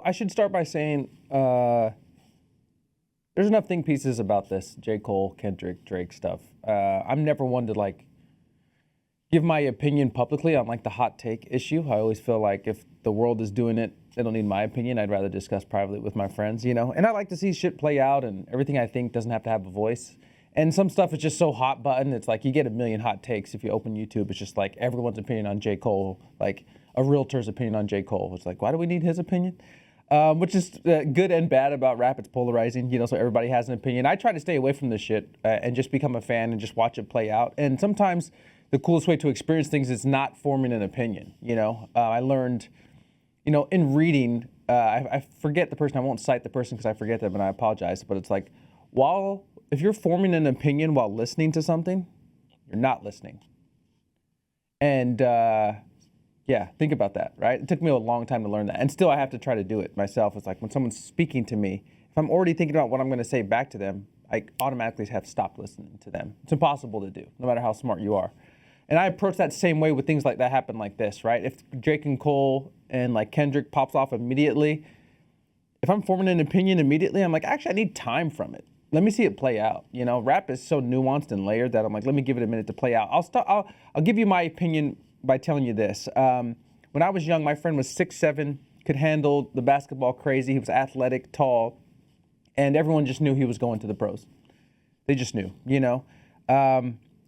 I should start by saying there's enough think pieces about this J. Cole, Kendrick, Drake stuff. I'm never one to like give my opinion publicly on like the hot take issue. I always feel like if the world is doing it, they don't need my opinion. I'd rather discuss privately with my friends, you know? And I like to see shit play out, and everything I think doesn't have to have a voice. And some stuff is just so hot button. It's like you get a million hot takes if you open YouTube. It's just like everyone's opinion on J. Cole, like a realtor's opinion on J. Cole. It's like, why do we need his opinion? Which is good and bad about rap. It's polarizing, you know, so everybody has an opinion. I try to stay away from this shit and just become a fan and just watch it play out. And sometimes the coolest way to experience things is not forming an opinion, you know. I learned, you know, in reading, I forget the person, I won't cite the person because I forget them and I apologize, but it's like, if you're forming an opinion while listening to something, you're not listening. And yeah, think about that, right? It took me a long time to learn that. And still I have to try to do it myself. It's like when someone's speaking to me, if I'm already thinking about what I'm going to say back to them, I automatically have stopped listening to them. It's impossible to do, no matter how smart you are. And I approach that same way with things like that happen like this, right? If Drake and Cole and like Kendrick pops off immediately, if I'm forming an opinion immediately, I'm like, actually, I need time from it. Let me see it play out. You know, rap is so nuanced and layered that I'm like, let me give it a minute to play out. I'll give you my opinion by telling you this. When I was young, my friend was 6'7", could handle the basketball crazy. He was athletic, tall, and everyone just knew he was going to the pros. They just knew, you know.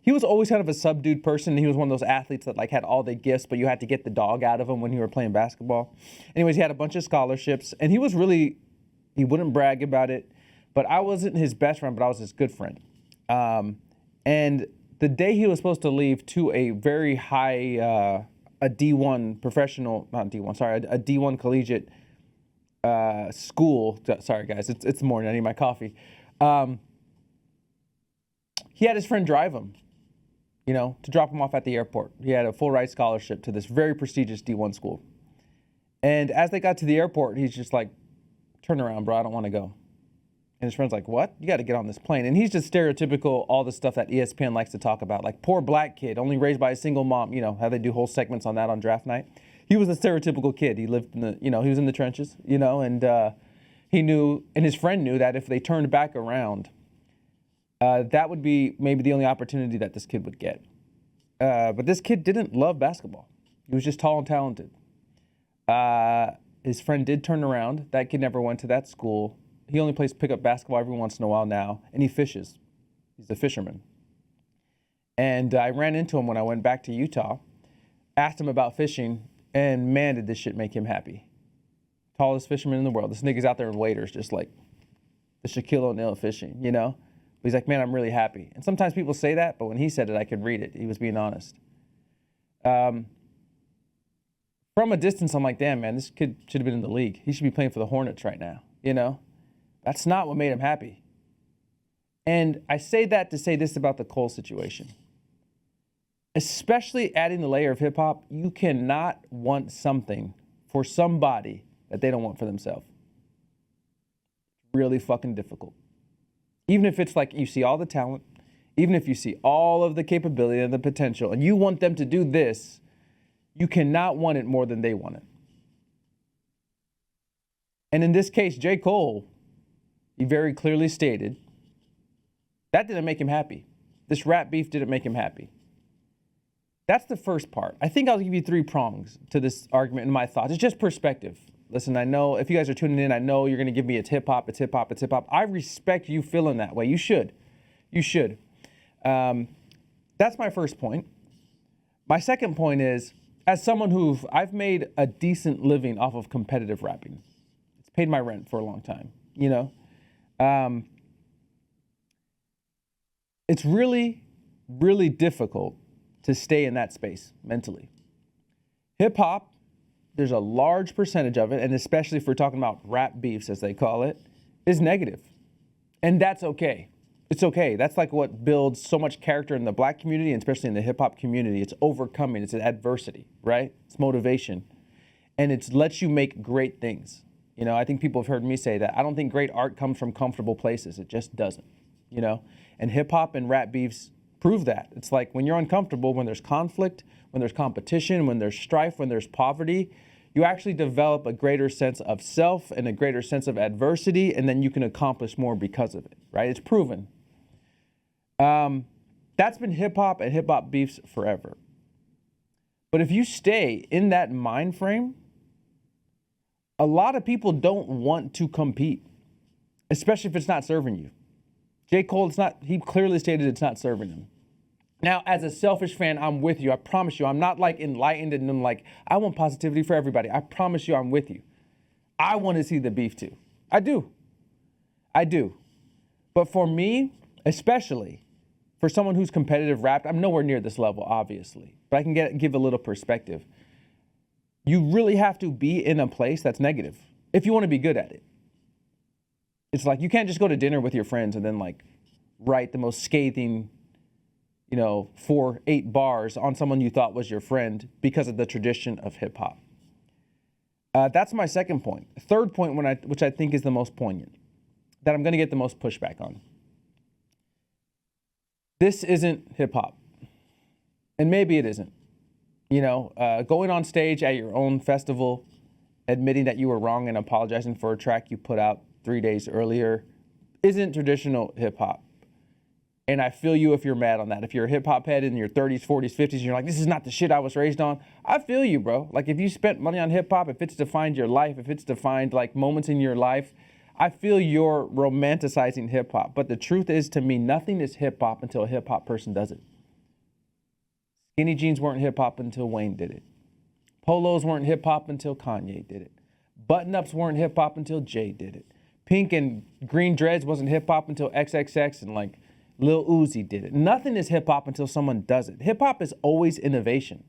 He was always kind of a subdued person. He was one of those athletes that like had all the gifts, but you had to get the dog out of him when you were playing basketball. Anyways, he had a bunch of scholarships, and he wouldn't brag about it, but I wasn't his best friend, but I was his good friend. And the day he was supposed to leave to a very high, a D1 professional, not D1, sorry, a D1 collegiate school. Sorry, guys, it's morning. I need my coffee. He had his friend drive him, you know, to drop him off at the airport. He had a full ride scholarship to this very prestigious D1 school. And as they got to the airport, he's just like, turn around, bro, I don't want to go. And his friend's like, what? You got to get on this plane. And he's just stereotypical, all the stuff that ESPN likes to talk about, like poor black kid, only raised by a single mom, you know, how they do whole segments on that on draft night. He was a stereotypical kid. He lived in he was in the trenches, you know, and he knew, and his friend knew that if they turned back around, that would be maybe the only opportunity that this kid would get. But this kid didn't love basketball. He was just tall and talented. His friend did turn around. That kid never went to that school. He only plays pickup basketball every once in a while now, and he fishes. He's a fisherman. And I ran into him when I went back to Utah, asked him about fishing, and man, did this shit make him happy. Tallest fisherman in the world. This nigga's out there in waders, just like the Shaquille O'Neal of fishing, you know? But he's like, man, I'm really happy. And sometimes people say that, but when he said it, I could read it. He was being honest. From a distance, I'm like, damn, man, this kid should have been in the league. He should be playing for the Hornets right now, you know? That's not what made him happy. And I say that to say this about the Cole situation. Especially adding the layer of hip hop, you cannot want something for somebody that they don't want for themselves. Really fucking difficult. Even if it's like you see all the talent, even if you see all of the capability and the potential, and you want them to do this, you cannot want it more than they want it. And in this case, J. Cole, he very clearly stated, that didn't make him happy. This rap beef didn't make him happy. That's the first part. I think I'll give you 3 prongs to this argument and my thoughts. It's just perspective. Listen, I know if you guys are tuning in, I know you're going to give me it's hip hop, it's hip hop, it's hip hop. I respect you feeling that way. You should. You should. That's my first point. My second point is, as someone I've made a decent living off of competitive rapping. It's paid my rent for a long time, you know? It's really, really difficult to stay in that space mentally. Hip hop, there's a large percentage of it, and especially if we're talking about rap beefs, as they call it, is negative. And that's okay. It's okay. That's like what builds so much character in the black community, and especially in the hip hop community. It's overcoming, it's an adversity, right? It's motivation. And it lets you make great things. You know, I think people have heard me say that. I don't think great art comes from comfortable places. It just doesn't, you know? And hip hop and rap beefs prove that. It's like when you're uncomfortable, when there's conflict, when there's competition, when there's strife, when there's poverty, you actually develop a greater sense of self and a greater sense of adversity, and then you can accomplish more because of it, right? It's proven. That's been hip hop and hip hop beefs forever. But if you stay in that mind frame, a lot of people don't want to compete, especially if it's not serving you. J. Cole, he clearly stated it's not serving him. Now, as a selfish fan, I'm with you. I promise you. I'm not like enlightened and I'm like, I want positivity for everybody. I promise you I'm with you. I want to see the beef too. I do. But for me, especially for someone who's competitive rap, I'm nowhere near this level, obviously. But I can give a little perspective. You really have to be in a place that's negative if you want to be good at it. It's like you can't just go to dinner with your friends and then like write the most scathing 8 bars on someone you thought was your friend because of the tradition of hip hop. That's my second point. Third point, which I think is the most poignant, that I'm going to get the most pushback on. This isn't hip hop. And maybe it isn't. Going on stage at your own festival, admitting that you were wrong and apologizing for a track you put out 3 days earlier isn't traditional hip hop. And I feel you if you're mad on that. If you're a hip hop head in your 30s, 40s, 50s, and you're like, this is not the shit I was raised on. I feel you, bro. Like if you spent money on hip hop, if it's defined your life, if it's defined like moments in your life, I feel you're romanticizing hip hop. But the truth is, to me, nothing is hip hop until a hip hop person does it. Skinny jeans weren't hip hop until Wayne did it. Polos weren't hip hop until Kanye did it. Button ups weren't hip hop until Jay did it. Pink and green dreads wasn't hip hop until XXX and like Lil Uzi did it. Nothing is hip hop until someone does it. Hip hop is always innovation.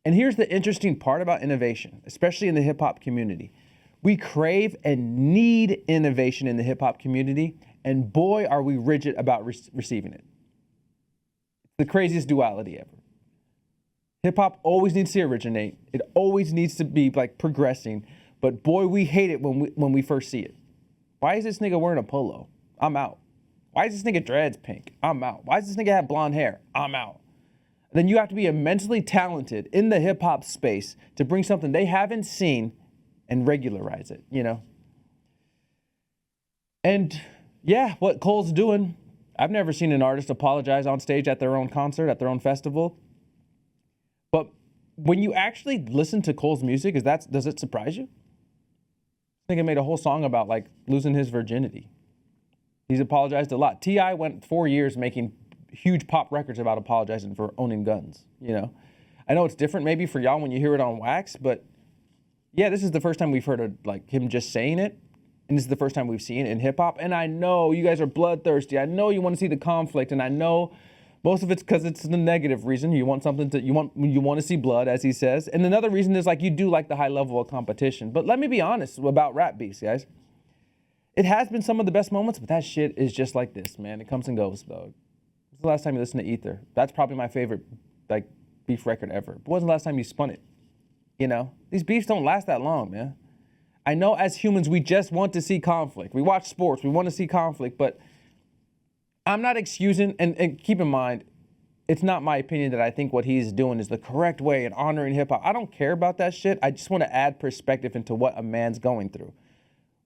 And here's the interesting part about innovation, especially in the hip hop community. We crave and need innovation in the hip hop community, and boy, are we rigid about receiving it. It's the craziest duality ever. Hip hop always needs to originate. It always needs to be like progressing, but boy, we hate it when we first see it. Why is this nigga wearing a polo? I'm out. Why is this nigga dreads pink? I'm out. Why does this nigga have blonde hair? I'm out. Then you have to be immensely talented in the hip hop space to bring something they haven't seen and regularize it, And yeah, what Cole's doing, I've never seen an artist apologize on stage at their own concert, at their own festival. But when you actually listen to Cole's music, does it surprise you? I think I made a whole song about like losing his virginity. He's apologized a lot. T.I. went 4 years making huge pop records about apologizing for owning guns, I know it's different maybe for y'all when you hear it on wax, but yeah, this is the first time we've heard of like him just saying it. And this is the first time we've seen it in hip hop. And I know you guys are bloodthirsty. I know you want to see the conflict. And I know most of it's because it's the negative reason. You want you want to see blood, as he says. And another reason is like you do like the high level of competition. But let me be honest about rap beefs, guys. It has been some of the best moments, but that shit is just like this, man. It comes and goes, though. When's the last time you listened to Ether? That's probably my favorite like beef record ever. But when's the last time you spun it? These beefs don't last that long, man. I know as humans, we just want to see conflict. We watch sports, we want to see conflict, but I'm not excusing, and keep in mind, it's not my opinion that I think what he's doing is the correct way in honoring hip hop. I don't care about that shit. I just want to add perspective into what a man's going through.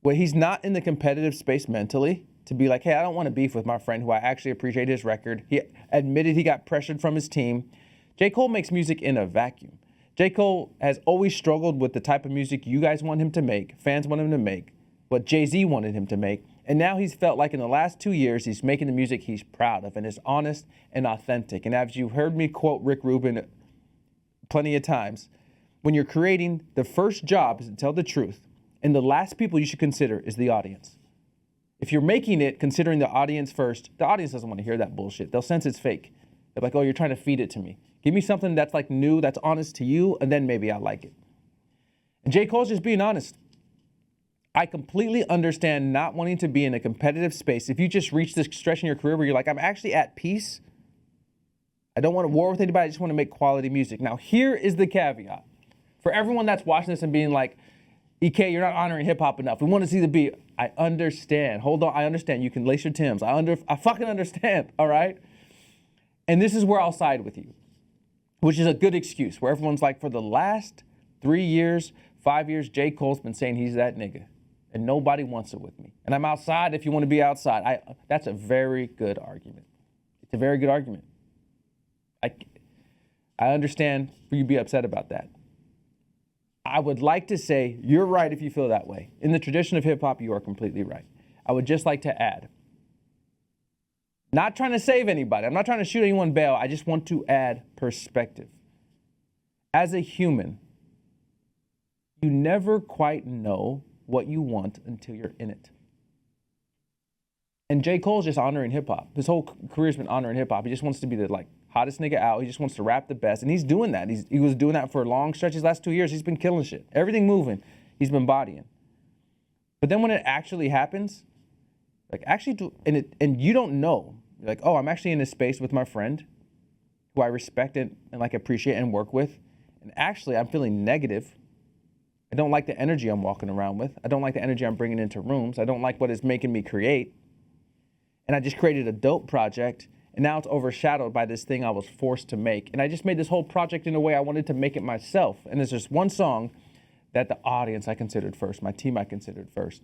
Where he's not in the competitive space mentally to be like, hey, I don't want to beef with my friend who I actually appreciate his record. He admitted he got pressured from his team. J. Cole makes music in a vacuum. J. Cole has always struggled with the type of music you guys want him to make, fans want him to make, what Jay-Z wanted him to make. And now he's felt like in the last 2 years, he's making the music he's proud of and is honest and authentic. And as you heard me quote Rick Rubin plenty of times, when you're creating, the first job is to tell the truth. And the last people you should consider is the audience. If you're making it, considering the audience first, the audience doesn't want to hear that bullshit. They'll sense it's fake. They're like, oh, you're trying to feed it to me. Give me something that's like new, that's honest to you, and then maybe I'll like it. And J. Cole's just being honest. I completely understand not wanting to be in a competitive space. If you just reach this stretch in your career where you're like, I'm actually at peace. I don't want to war with anybody. I just want to make quality music. Now, here is the caveat. For everyone that's watching this and being like, EK, you're not honoring hip hop enough. We want to see the beat. I understand. Hold on. I understand. You can lace your Timbs. I fucking understand. All right. And this is where I'll side with you, which is a good excuse where everyone's like, for the last 3 years, 5 years, J. Cole's been saying he's that nigga. And nobody wants it with me. And I'm outside if you want to be outside. That's a very good argument. It's a very good argument. I understand for you to be upset about that. I would like to say you're right if you feel that way. In the tradition of hip hop, you are completely right. I would just like to add, not trying to save anybody. I'm not trying to shoot anyone bail. I just want to add perspective. As a human, you never quite know what you want until you're in it. And J. Cole's just honoring hip hop. His whole career's been honoring hip hop. He just wants to be the hottest nigga out. He just wants to rap the best. And he's doing that. He was doing that for long stretches. Last 2 years, he's been killing shit. Everything moving, he's been bodying. But then when it actually happens, and you don't know, you're like, oh, I'm actually in this space with my friend who I respect and appreciate and work with. And actually, I'm feeling negative. I don't like the energy I'm walking around with. I don't like the energy I'm bringing into rooms. I don't like what it's making me create. And I just created a dope project, and now it's overshadowed by this thing I was forced to make. And I just made this whole project in a way I wanted to make it myself. And there's just one song that the audience I considered first, my team I considered first.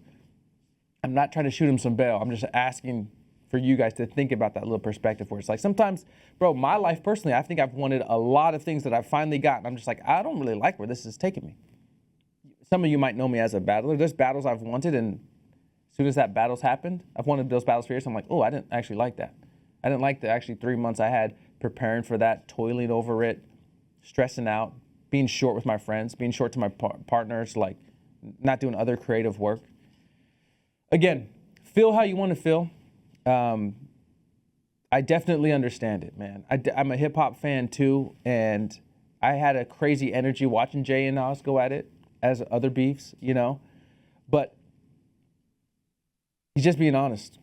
I'm not trying to shoot him some bail. I'm just asking for you guys to think about that little perspective where it's like sometimes, bro, my life personally, I think I've wanted a lot of things that I've finally gotten. I'm just like, I don't really like where this is taking me. Some of you might know me as a battler. There's battles I've wanted, and as soon as that battle's happened, I've wanted those battles for years. I'm like, oh, I didn't actually like that. I didn't like the actually 3 months I had preparing for that, toiling over it, stressing out, being short with my friends, being short to my partners, not doing other creative work. Again, feel how you want to feel. I definitely understand it, man. I'm a hip hop fan too, and I had a crazy energy watching Jay and Nas go at it as other beefs, but he's just being honest.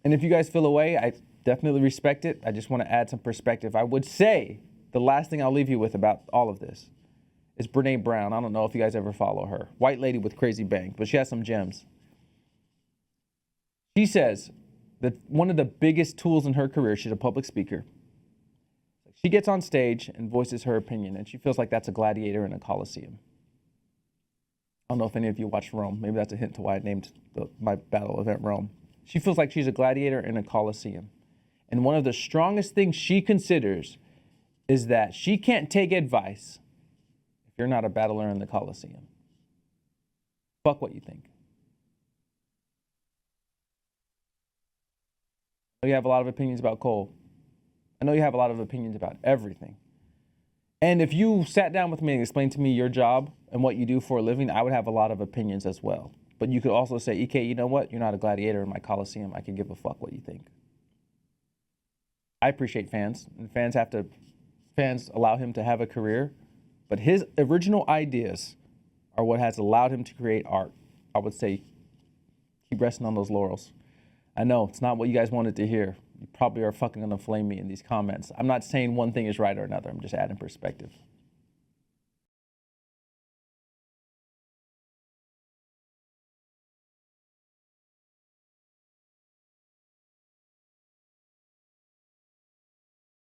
And if you guys feel away, I definitely respect it. I just want to add some perspective. I would say the last thing I'll leave you with about all of this is Brene Brown. I don't know if you guys ever follow her. White lady with crazy bangs, but she has some gems. She says that one of the biggest tools in her career, she's a public speaker. She gets on stage and voices her opinion, and she feels like that's a gladiator in a coliseum. I don't know if any of you watched Rome. Maybe that's a hint to why I named my battle event Rome. She feels like she's a gladiator in a coliseum. And one of the strongest things she considers is that she can't take advice if you're not a battler in the coliseum. Fuck what you think. I know you have a lot of opinions about Cole. I know you have a lot of opinions about everything. And if you sat down with me and explained to me your job and what you do for a living, I would have a lot of opinions as well. But you could also say, EK, you know what? You're not a gladiator in my coliseum. I can give a fuck what you think. I appreciate fans, and fans allow him to have a career, but his original ideas are what has allowed him to create art. I would say keep resting on those laurels. I know it's not what you guys wanted to hear. You probably are fucking gonna flame me in these comments. I'm not saying one thing is right or another. I'm just adding perspective.